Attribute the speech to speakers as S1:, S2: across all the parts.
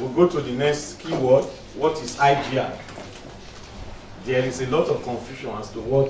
S1: We'll go to the next keyword. What is IGR? There is a lot of confusion as to what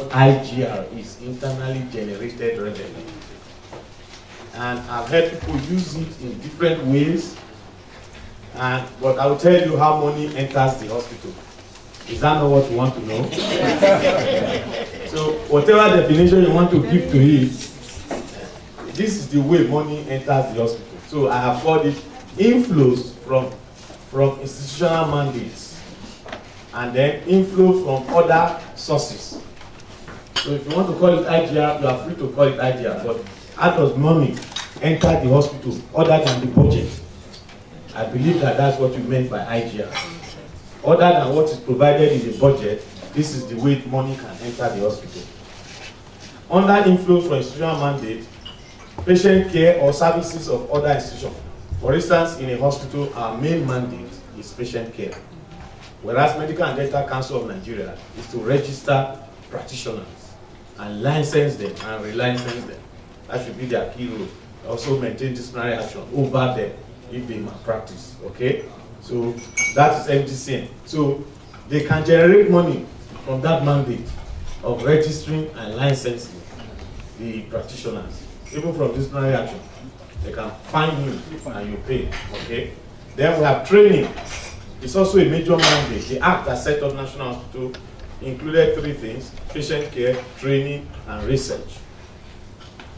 S1: IGR is, internally generated revenue. And I've heard people use it in different ways. But I will tell you how money enters the hospital. Is that not what you want to know? So whatever definition you want to give to it, this is the way money enters the hospital. So I have called it inflows from institutional mandates, and then inflow from other sources. So if you want to call it IGR, you are free to call it IGR. But how does money enter the hospital other than the budget? I believe that that's what you meant by IGR. Other than what is provided in the budget, this is the way money can enter the hospital. Under inflows from institutional mandate, patient care or services of other institutions. For instance, in a hospital, our main mandate is patient care. Whereas Medical and Dental Council of Nigeria is to register practitioners and license them and relicense them. That should be their key role. Also maintain disciplinary action over them if they malpractice. Okay? So that is MDCN. So they can generate money from that mandate of registering and licensing the practitioners. Even from disciplinary action, they can fine you and you pay. Okay? Then we have training. It's also a major mandate. The act that set up National Hospital included three things: patient care, training, and research.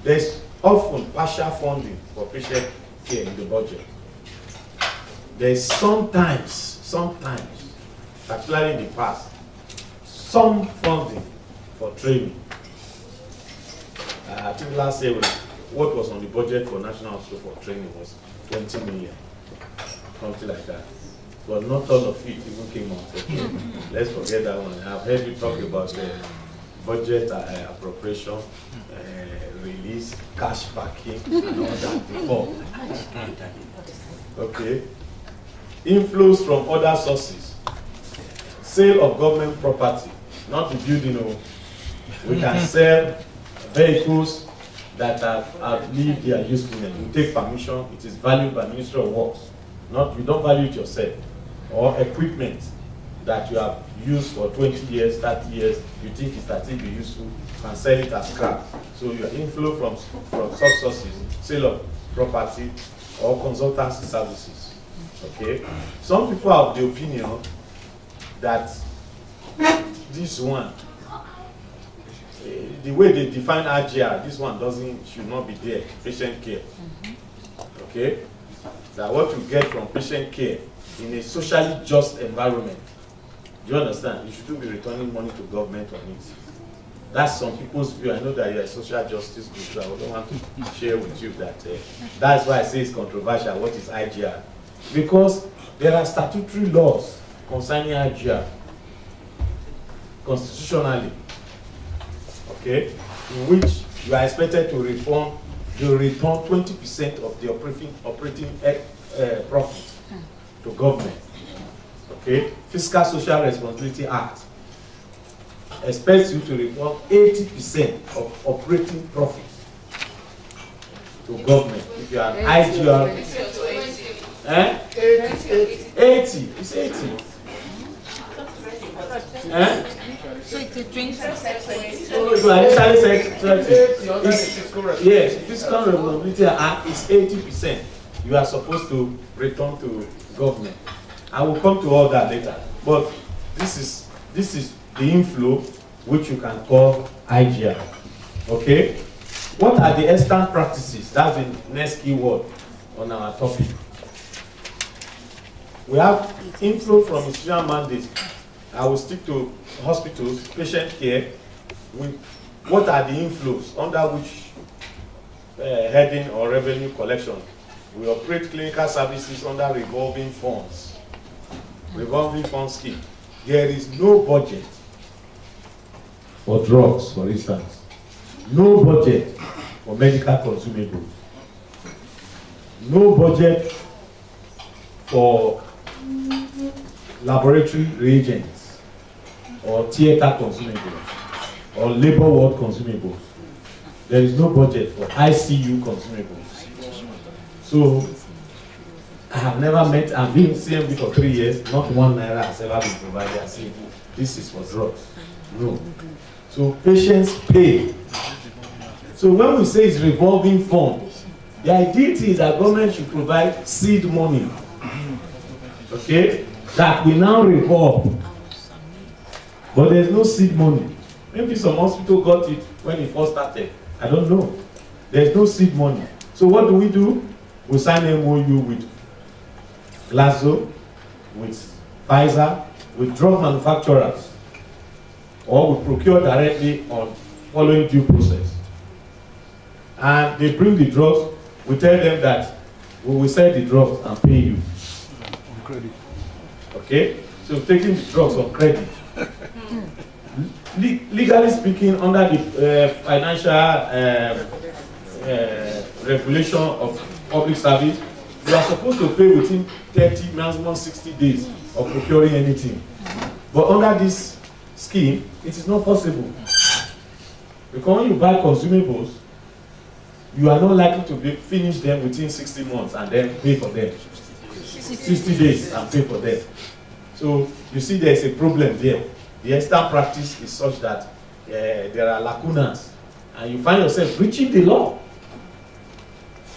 S1: There's often partial funding for patient care in the budget. There's sometimes, particularly in the past, some funding for training. I think last year, what was on the budget for National Hospital for training was 20 million, something like that. But not all of it even came out. Okay. Let's forget that one. I've heard you talk about the budget appropriation, release, cash backing, and all that before. Okay. Inflows from other sources. Sale of government property, not the building. We can sell vehicles that have outlived their usefulness. You take permission, it is valued by Ministry of Works. You don't value it yourself. Or equipment that you have used for 20 years, 30 years, you think it's that it be useful, you can sell it as scrap. So your inflow from such sources, sale of property or consultancy services. Okay? Some people have the opinion that this one, the way they define IGR, this one should not be there, patient care. Okay? That what you get from patient care in a socially just environment, do you understand? You shouldn't be returning money to government on it. That's some people's view. I know that you're a social justice group, so I don't want to share with you that. That's why I say it's controversial. What is IGR? Because there are statutory laws concerning IGR, constitutionally, okay, in which you are expected to return 20% of the operating profit to government. Okay, Fiscal Social Responsibility Act expects you to report 80% of operating profit to government. If you are an IGR, 80. It's 80.
S2: So it's a 20.
S1: So I initially said 30. Yes, Fiscal Responsibility Act is 80%. You are supposed to return to government. I will come to all that later. But this is the inflow which you can call IGR. Okay? What are the extant practices? That's the next keyword on our topic. We have inflow from institutional mandates. I will stick to hospitals, patient care. What are the inflows under which heading or revenue collection? We operate clinical services under revolving funds. Revolving fund scheme. There is no budget for drugs, for instance. No budget for medical consumables. No budget for laboratory reagents or theater consumables or labor ward consumables. There is no budget for ICU consumables. So I have never met, I've been CMD for 3 years, not 1 naira has ever been provided and said, this is for drugs. No. So patients pay. So when we say it's revolving fund, the idea is that government should provide seed money, okay, that will now revolve. But there's no seed money. Maybe some hospital got it when it first started. I don't know. There's no seed money. So what do? We sign MOU with Glaxo, with Pfizer, with drug manufacturers, or we procure directly on following due process. And they bring the drugs, we tell them that we will sell the drugs and pay you.
S3: On credit.
S1: Okay? So taking the drugs on credit. Legally speaking, under the financial regulation of public service, you are supposed to pay within 30, maximum 60 days of procuring anything. But under this scheme, it is not possible. Because when you buy consumables, you are not likely to finish them within 60 months and then pay for them. 60 days and pay for them. So you see there is a problem there. The extant practice is such that there are lacunas and you find yourself breaching the law.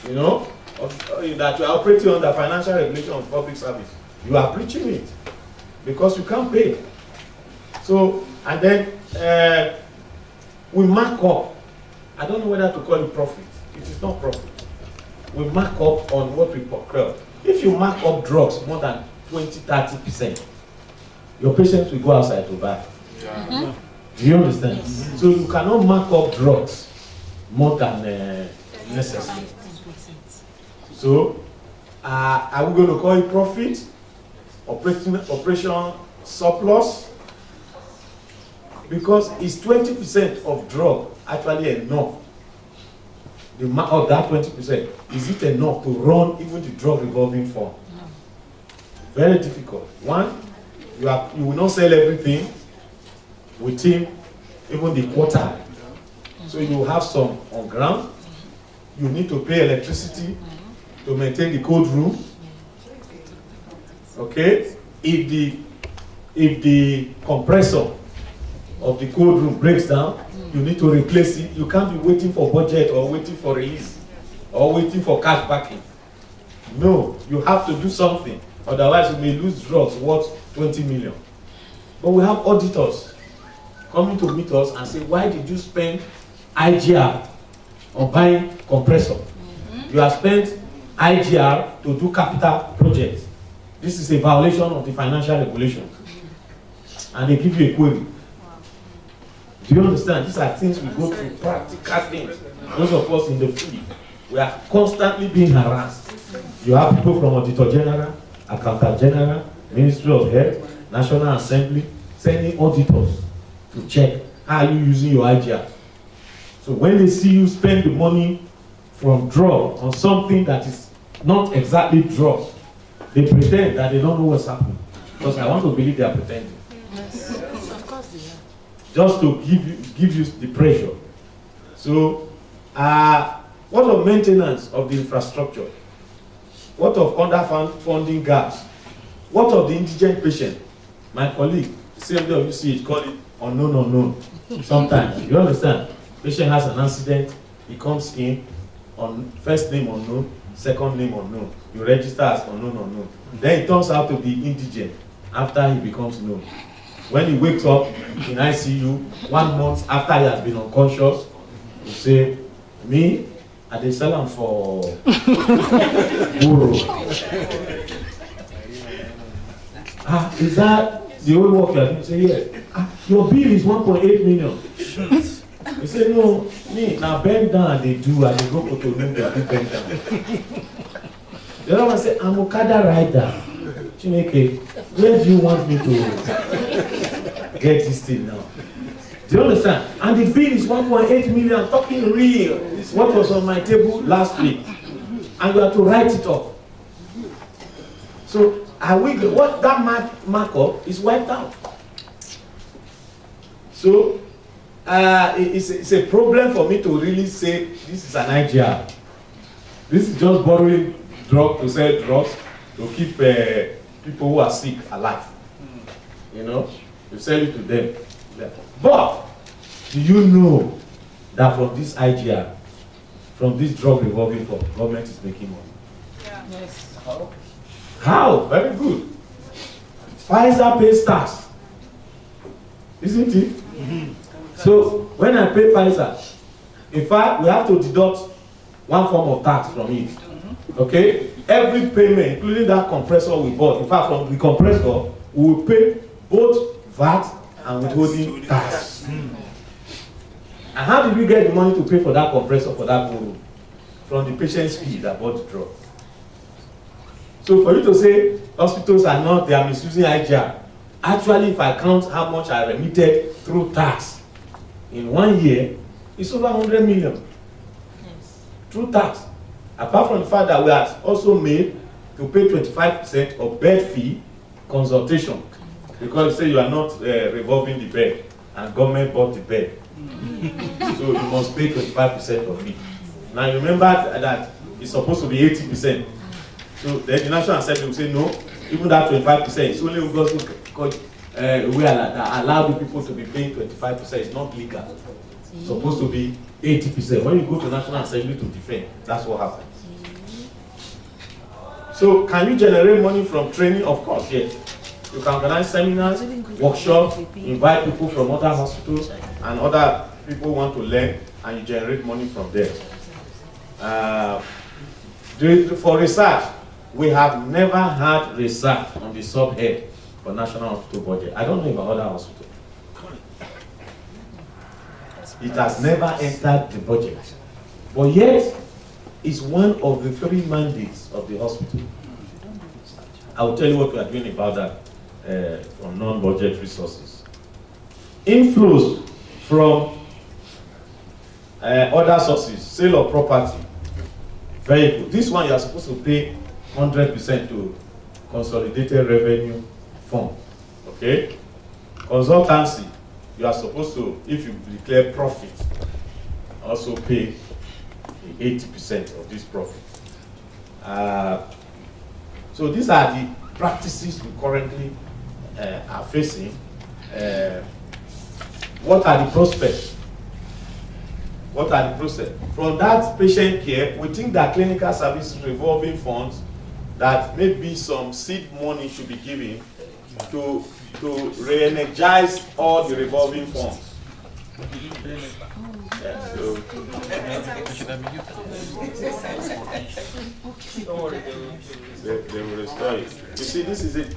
S1: You know, that you are operating under financial regulation of public service. You are breaching it because you can't pay. So, and then we mark up. I don't know whether to call it profit. It is not profit. We mark up on what we procure. If you mark up drugs more than 20-30%, your patients will go outside to buy.
S3: Yeah.
S1: Do you understand? Yes. So you cannot mark up drugs more than necessary. So are we going to call it profit? Operation surplus? Because is 20% of drug actually enough? Of that 20%, is it enough to run even the drug revolving fund? No. Very difficult. One, you will not sell everything within even the quarter. So you will have some on ground. You need to pay electricity to maintain the cold room. Okay? If the compressor of the cold room breaks down, you need to replace it. You can't be waiting for budget or waiting for release or waiting for cash backing. No, you have to do something. Otherwise, you may lose drugs worth 20 million. But we have auditors coming to meet us and say, why did you spend IGR on buying compressor? You have spent IGR to do capital projects. This is a violation of the financial regulation. And they give you a query. Do you understand? These are things we go through, practical things. Those of us in the field, we are constantly being harassed. You have people from Auditor General, Accountant General, Ministry of Health, National Assembly, sending auditors to check how you using your IGR. So when they see you spend the money from drug on something that is not exactly drug, they pretend that they don't know what's happening. Because I want to believe they are pretending.
S2: Yes, of course they are.
S1: Just to give you the pressure. So, what of maintenance of the infrastructure? What of underfunding gaps? What of the indigent patient? My colleague, CMD call it unknown. Sometimes, you understand? Patient has an accident, he comes in on first name unknown, second name unknown. You register as unknown. Then it turns out to be indigent after he becomes known. When he wakes up in ICU 1 month after he has been unconscious, you say, me, I dey sell am for Guru. Is that the only work you are doing? Say, yeah. Your bill is 1.8 million. You say, no, me, now bend down and they do, and they go to room, they do bend down. The other one say, I'm Okada rider. Chineke, where do you want me to get this thing now? Do you understand? And the bill is 1.8 million, talking real. What was on my table last week. And you have to write it off. So, what that markup is wiped out. So, it's a problem for me to really say this is an IGR. This is just borrowing drug to sell drugs. to keep people who are sick alive. You know, you sell it to them. But do you know that from this IGR, from this drug revolving fund, government is making money?
S2: Yes.
S1: How? Very good. Pfizer pays tax, isn't it? So when I pay Pfizer, in fact, we have to deduct one form of tax from it. Okay? Every payment, including that compressor we bought, in fact, from the compressor, we will pay both VAT and withholding tax. And how did we get the money to pay for that compressor, for that borrow? From the patient's fee that bought the drug. So for you to say hospitals are not, they are misusing IGR, actually if I count how much I remitted through tax in 1 year, it's over 100 million.
S2: Yes.
S1: Through tax. Apart from the fact that we are also made to pay 25% of bed fee consultation, because you say you are not revolving the bed and government bought the bed. So you must pay 25% of it. Now you remember that it's supposed to be 80%. So then the National Assembly will say no, even that 25%, it's only August we allow the people to be paying 25%. It's not legal. It's supposed to be 80%. When you go to National Assembly to defend, that's what happens. So can you generate money from training? Of course, yes. You can organize seminars, workshops, invite people from other hospitals and other people who want to learn, and you generate money from there. For research, we have never had research on the subhead for National Hospital budget. I don't know about other hospitals. It has never entered the budget. But yet, it's one of the 3 mandates of the hospital. I will tell you what we are doing about that from non-budget resources. Inflows from other sources, sale of property, vehicle. This one you are supposed to pay 100% to Consolidated Revenue Fund. Okay? Consultancy, you are supposed to, if you declare profit, also pay 80% of this profit. So these are the practices we currently are facing. What are the prospects? What are the prospects? From that patient care, we think that clinical services revolving funds, that maybe some seed money should be given to re-energize all the revolving funds. Yeah, so they will restore it. You see, this is it.